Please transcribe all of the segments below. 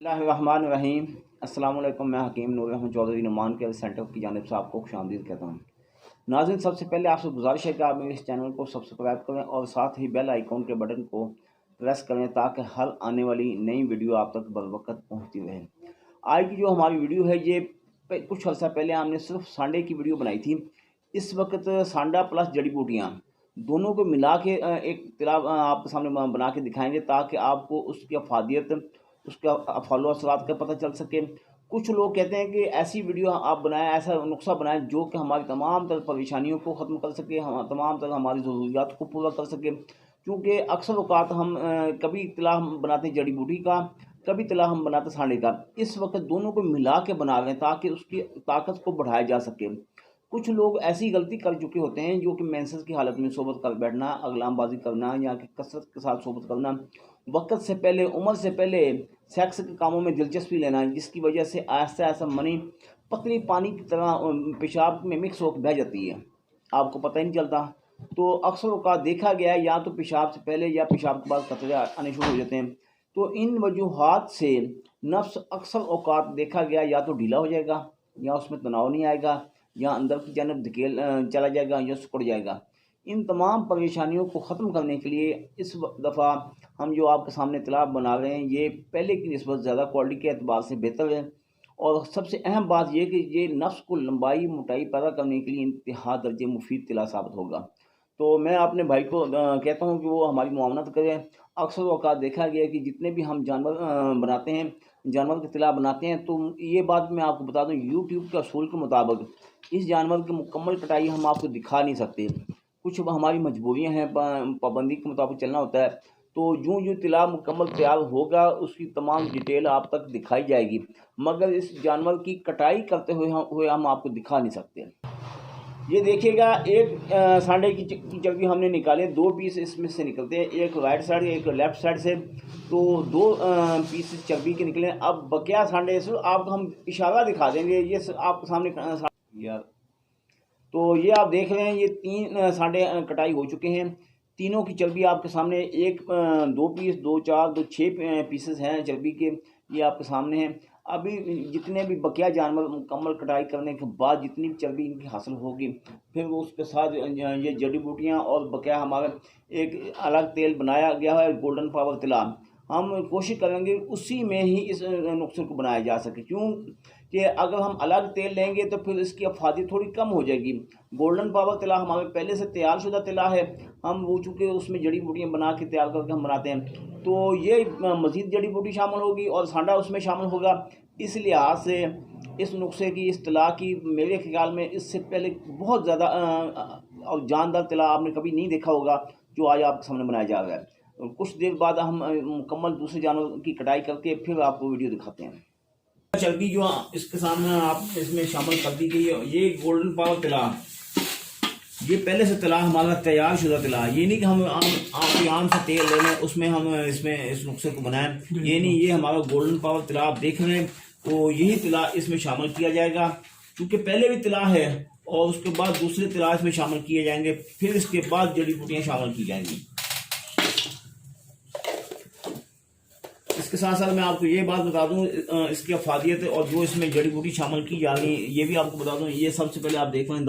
Bismillahirrahmanirrahim। अस्सलाम वालेकुम। मैं हकीम नूर रहमान चौधरी नुमान केयर सेंटर की जानिब से आपको खुशामदीद कहता हूँ। नाज़रीन, सबसे पहले आपसे गुजारिश है कि आप मेरे इस चैनल को सब्सक्राइब करें और साथ ही बेल आइकॉन के बटन को प्रेस करें ताकि हर आने वाली नई वीडियो आप तक बरवक़्त पहुँचती रहे। आज की जो हमारी वीडियो है ये कुछ अर्सा पहले हमने सिर्फ सांडे की वीडियो बनाई थी। इस वक्त सांडा प्लस जड़ी बूटियाँ दोनों को मिला के एक तिलाव आपके सामने बना के दिखाएंगे ताकि आपको उसकी अफादियत, उसका फॉलो असरात का पता चल सके। कुछ लोग कहते हैं कि ऐसी वीडियो आप बनाएं, ऐसा नुस्खा बनाएं जो कि हमारी तमाम तरह परेशानियों को ख़त्म कर सके, हम तमाम तरह हमारी ज़रूरियात को पूरा कर सके। क्योंकि अक्सर औक़ात हम कभी तिला हम बनाते हैं जड़ी बूटी का, कभी तिला हम बनाते हैं सांडे का। इस वक्त दोनों को मिला के बना रहे हैं ताकि उसकी ताकत को बढ़ाया जा सके। कुछ लोग ऐसी गलती कर चुके होते हैं जो कि मेंसेस की हालत में सोबत कर बैठना, अगलामबाजी करना या कि कसरत के साथ सोबत करना, वक्त से पहले, उम्र से पहले सेक्स के कामों में दिलचस्पी लेना, जिसकी वजह से ऐसा ऐसा मनी पतली पानी की तरह पेशाब में मिक्स होकर बह जाती है, आपको पता ही नहीं चलता। तो अक्सर औक़ात देखा गया है या तो पेशाब से पहले या पेशाब के बाद कतरे आने शुरू हो जाते हैं। तो इन वजूहात से नफ्स अक्सर औक़ात देखा गया या तो ढीला हो जाएगा, या उसमें तनाव नहीं आएगा, या अंदर की जानब धकेल चला जाएगा, या सिकुड़ जाएगा। इन तमाम परेशानियों को ख़त्म करने के लिए इस दफ़ा हम जो आपके सामने इत्तला बना रहे हैं ये पहले की निस्बत ज़्यादा क्वालिटी के एतबार से बेहतर है। और सबसे अहम बात यह कि ये नफ्स को लंबाई मोटाई पैदा करने के लिए इंतहा दर्जे मुफीद तिला साबित होगा। तो मैं अपने भाई को कहता हूँ कि वो हमारी मुआवनत करें। अक्सर औक़ात देखा गया कि जितने भी हम जानवर बनाते हैं, जानवर का तिला बनाते हैं, तो ये बात मैं आपको बता दूँ, यूट्यूब के असूल के मुताबिक इस जानवर की मुकम्मल कटाई हम आपको दिखा नहीं सकते। कुछ हमारी मजबूरियाँ हैं, पाबंदी के मुताबिक चलना होता है। तो यूँ तिला मुकम्मल तैयार होगा उसकी तमाम डिटेल आप तक दिखाई जाएगी, मगर इस जानवर की कटाई करते हुए हम आपको दिखा नहीं सकते। ये देखिएगा, एक सांडे की चर्बी हमने निकाले, 2 पीस इसमें से निकलते हैं, एक राइट साइड एक लेफ़्ट साइड से। तो 2 पीस चर्बी के निकले। अब बकिया सांडे से आपको हम इशारा दिखा देंगे, ये आपके सामने यार। तो ये आप देख रहे हैं, ये 3 सांडे कटाई हो चुके हैं। तीनों की चर्बी आपके सामने, एक 2 पीस, 2 4 2 6 पीसेस हैं चर्बी के, ये आपके सामने हैं। अभी जितने भी बकिया जानवर मुकम्मल कटाई करने के बाद जितनी भी चर्बी इनकी हासिल होगी, फिर वो उसके साथ ये जड़ी बूटियाँ और बकिया हमारा एक अलग तेल बनाया गया है गोल्डन पावर तिला, हम कोशिश करेंगे उसी में ही इस नुस्खे को बनाया जा सके। क्यों कि अगर हम अलग तेल लेंगे तो फिर इसकी अफादी थोड़ी कम हो जाएगी। गोल्डन पावर तिला हमारे पहले से तैयार शुदा तिला है, हम वो चूँकि उसमें जड़ी बूटियाँ बना के तैयार करके हम बनाते हैं, तो ये मज़ीद जड़ी बूटी शामिल होगी और सांडा उसमें शामिल होगा। इस लिहाज से इस नुस्खे की, इस तिला की, मेरे ख्याल में इससे पहले बहुत ज़्यादा और जानदार तिला आपने कभी नहीं देखा होगा जो आज आपके सामने बनाया जा रहा है। कुछ देर बाद हम मुकम्मल दूसरे जानवर की कटाई करके फिर आपको वीडियो दिखाते हैं। चर्बी जो इसके सामने आप इसमें शामिल कर दी गई है, ये गोल्डन पावर तिला, ये पहले से तिला हमारा तैयार शुदा तिला। ये नहीं कि हम आम से तेल ले लें उसमें हम इसमें इस नुस्खे को बनाएं, ये नहीं, ये हमारा गोल्डन पावर तिला आप देख रहे हैं। तो यही तिला इसमें शामिल किया जाएगा, क्योंकि पहले भी तिला है और उसके बाद दूसरे तिला इसमें शामिल किए जाएंगे, फिर इसके बाद जड़ी बूटियाँ शामिल की जाएंगी। इसके साथ साथ मैं आपको ये बात बता दूं, इसकी अफादियत और जो इसमें जड़ी बूटी शामिल की जा रही है ये भी आपको बता दूं। ये सबसे पहले आप देख रहे हैं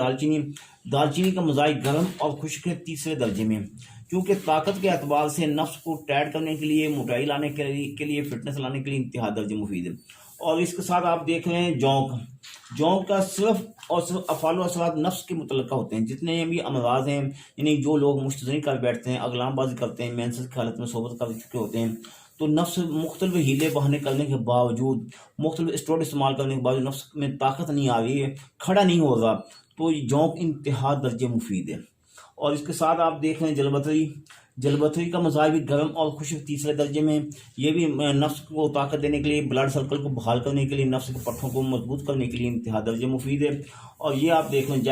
दालचीनी का मज़ाक गर्म और खुश्क है 3रे दर्जे में, क्योंकि ताकत के एतबार से नफ्स को टाइट करने के लिए, मोटाई लाने के लिए, फिटनेस लाने के लिए इंतहा दर्जे मुफीद है। और इसके साथ आप देख रहे हैं जौंक का सिर्फ और सिर्फ अफ़ाल व असरात नफ्स के मुतल्लिक़ा होते हैं। जितने भी अमराज हैं, यानी जो लोग मुश्तज़नी कर बैठते हैं, अगलामबाजी करते हैं, मेंसेस की हालत में सोबत कर चुके होते हैं, तो नफ्स मुख्तलिफ हीले बहाने करने के बावजूद, मुख्तलिफ स्टोर इस्तेमाल करने के बावजूद नफ्स में ताकत नहीं आ रही है, खड़ा नहीं हो रहा, तो जौंक इंतहा दर्जे मुफीद है। और इसके साथ आप देख रहे हैं जलबतरी का मज़ाक भी गर्म और खुश्क 3रे दर्जे में। ये भी नफ्स को ताकत देने के लिए, ब्लड सर्कल को बहाल करने के लिए, नफ्स के पट्ठों को मजबूत करने के लिए इंतहा दर्जे मुफीद है। और ये आप देख रहे हैं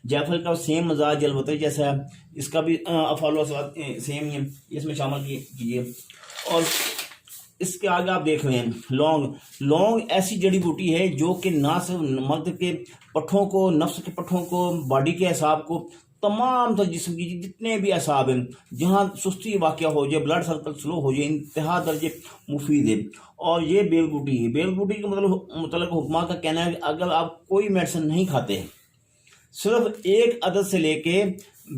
जायफल का सेम मज़ाक जलबतरी जैसा है, इसका भी अफ़ाल व असरात सेम ही है, इसमें शामिल कीजिए। और इसके आगे आप देख रहे हैं लौंग ऐसी जड़ी बूटी है जो कि ना सिर्फ मर्द के पट्ठों को, नफ्स के पट्ठों को, बॉडी के हिसाब को, तमाम तर जिस्म की जितने भी असाब हैं, जहाँ सुस्ती वाक़या हो जाए, ब्लड सर्कल स्लो हो जाए, इंतहा दर्जे मुफीद है। और ये बेल बूटी है। बेल बूटी का मतलब हुक्मा का कहना है कि अगर आप कोई मेडिसिन नहीं खाते, सिर्फ एक अदद से लेके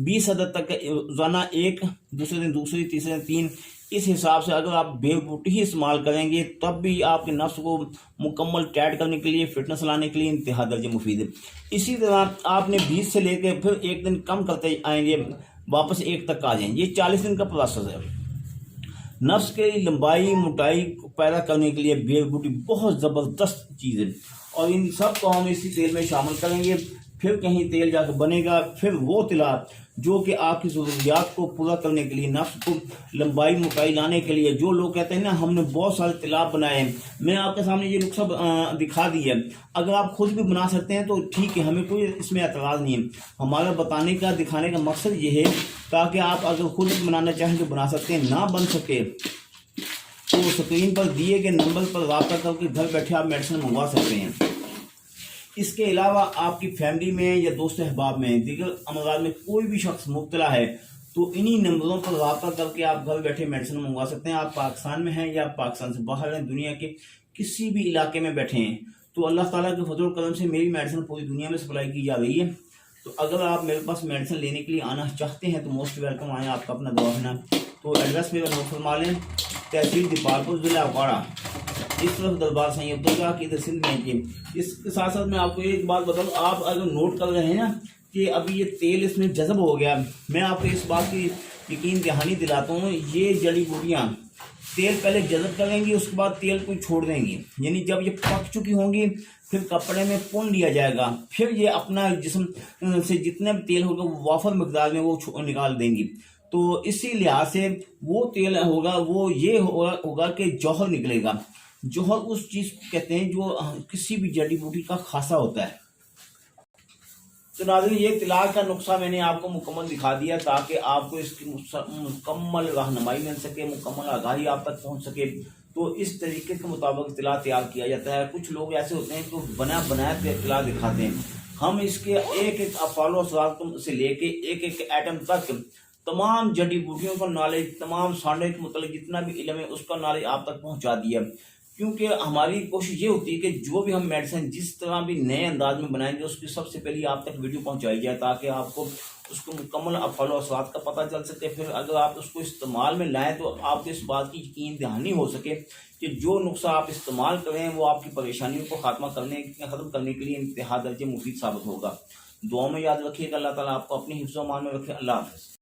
20 अदद तक रोज़ाना, एक दूसरे दिन दूसरी, तीसरे दिन तीन, इस हिसाब से अगर आप बेल बूटी ही इस्तेमाल करेंगे तब भी आपके नफ्स को मुकम्मल टाइट करने के लिए, फिटनेस लाने के लिए इंतहा दर्जे मुफीद है। इसी तरह आपने 20 से लेकर फिर एक दिन कम करते आएंगे, वापस एक तक आ जाएंगे। ये 40 दिन का प्रोसेस है। नफ्स के लंबाई मोटाई को पैदा करने के लिए बेल बूटी बहुत ज़बरदस्त चीज़ है। और इन सब को हम इसी तेल में शामिल करेंगे, फिर कहीं तेल जाकर बनेगा। फिर वो तिला जो कि आपकी ज़रूरियात को पूरा करने के लिए, नफ्स को लंबाई मोटाई लाने के लिए, जो लोग कहते हैं ना हमने बहुत सारे तिलाब बनाए हैं, मैं आपके सामने ये नुस्खा दिखा दिया। अगर आप खुद भी बना सकते हैं तो ठीक है, हमें कोई इसमें एतराज़ नहीं है। हमारा बताने का, दिखाने का मकसद ये है ताकि आप अगर खुद भी बनाना चाहें तो बना सकते हैं, ना बन सके तो स्क्रीन पर दिए गए नंबर पर रब्ता करके घर बैठे आप मेडिसिन मंगवा सकते हैं। इसके अलावा आपकी फैमिली में या दोस्त अहबाब में दीगर अमराज में कोई भी शख्स मुब्तला है तो इन्हीं नंबरों पर रब्ता करके आप घर बैठे मेडिसिन मंगवा सकते हैं। आप पाकिस्तान में हैं या पाकिस्तान से बाहर हैं, दुनिया के किसी भी इलाके में बैठे हैं, तो अल्लाह ताला के फजल करम से मेरी मेडिसिन पूरी दुनिया में सप्लाई की जा रही है। तो अगर आप मेरे पास मेडिसिन लेने के लिए आना चाहते हैं तो मोस्ट वेलकम आएँ। आपका अपना दवाखाना, तो एड्रेस मेरा नोट फरमा लें। तहसील दीपालपुर, जिला अगवाड़ा, इस तरफ दरबार साईं अब्दुल्ला की तहसील में की। इसके साथ साथ मैं आपको एक बात बताऊँ, आप अगर नोट कर रहे हैं ना कि अभी ये तेल इसमें जज़ब हो गया, मैं आपको इस बात की यकीन दहानी दिलाता हूँ, ये जड़ी बूटियाँ तेल पहले जज़ब करेंगी, उसके बाद तेल को छोड़ देंगी। यानी जब ये पक चुकी होंगी फिर कपड़े में पुन लिया जाएगा, फिर ये अपना जिस्म से जितना भी तेल होगा वो वाफर मकदार में वो निकाल देंगी। तो इसी लिहाज से वो तेल होगा, वो ये होगा कि जौहर निकलेगा। जौहर उस चीज़ को कहते हैं जो किसी भी जड़ी बूटी का खासा होता है। तो नाज़रीन, ये तिलाक का नुस्खा मैंने आपको मुकम्मल दिखा दिया ताकि आपको इसकी मुकम्मल रहनुमाई मिल सके, मुकम्मल आगाही आप तक पहुंच सके। तो इस तरीके के मुताबिक तिला तैयार किया जाता है। कुछ लोग ऐसे होते हैं जो बनाया तिला दिखाते हैं। हम इसके एक एक अफ़ालो असरात से लेके एक एक एटम तक तमाम जड़ी बूटियों का नॉलेज, तमाम सांडे के मतलब जितना भी इल्म है उसका नॉलेज आप तक पहुंचा दिया। क्योंकि हमारी कोशिश ये होती है कि जो भी हम मेडिसिन जिस तरह भी नए अंदाज में बनाएंगे उसकी सबसे पहले आप तक वीडियो पहुंचाई जाए ताकि आपको उसको मुकम्मल अफ़ालो असरात का पता चल सके। फिर अगर आप उसको इस्तेमाल में लाएं तो आपको इस बात की यकीन दहानी हो सके कि जो नुस्खा आप इस्तेमाल करें वो आपकी परेशानियों को ख़त्म करने के लिए इंतहा दर्जे मुफीद साबित होगा। दुआ में याद रखिएगा। अल्लाह ताला आपको अपनी हिफ्ज़-ओ-अमान में रखे। अल्लाह हाफ़िज़।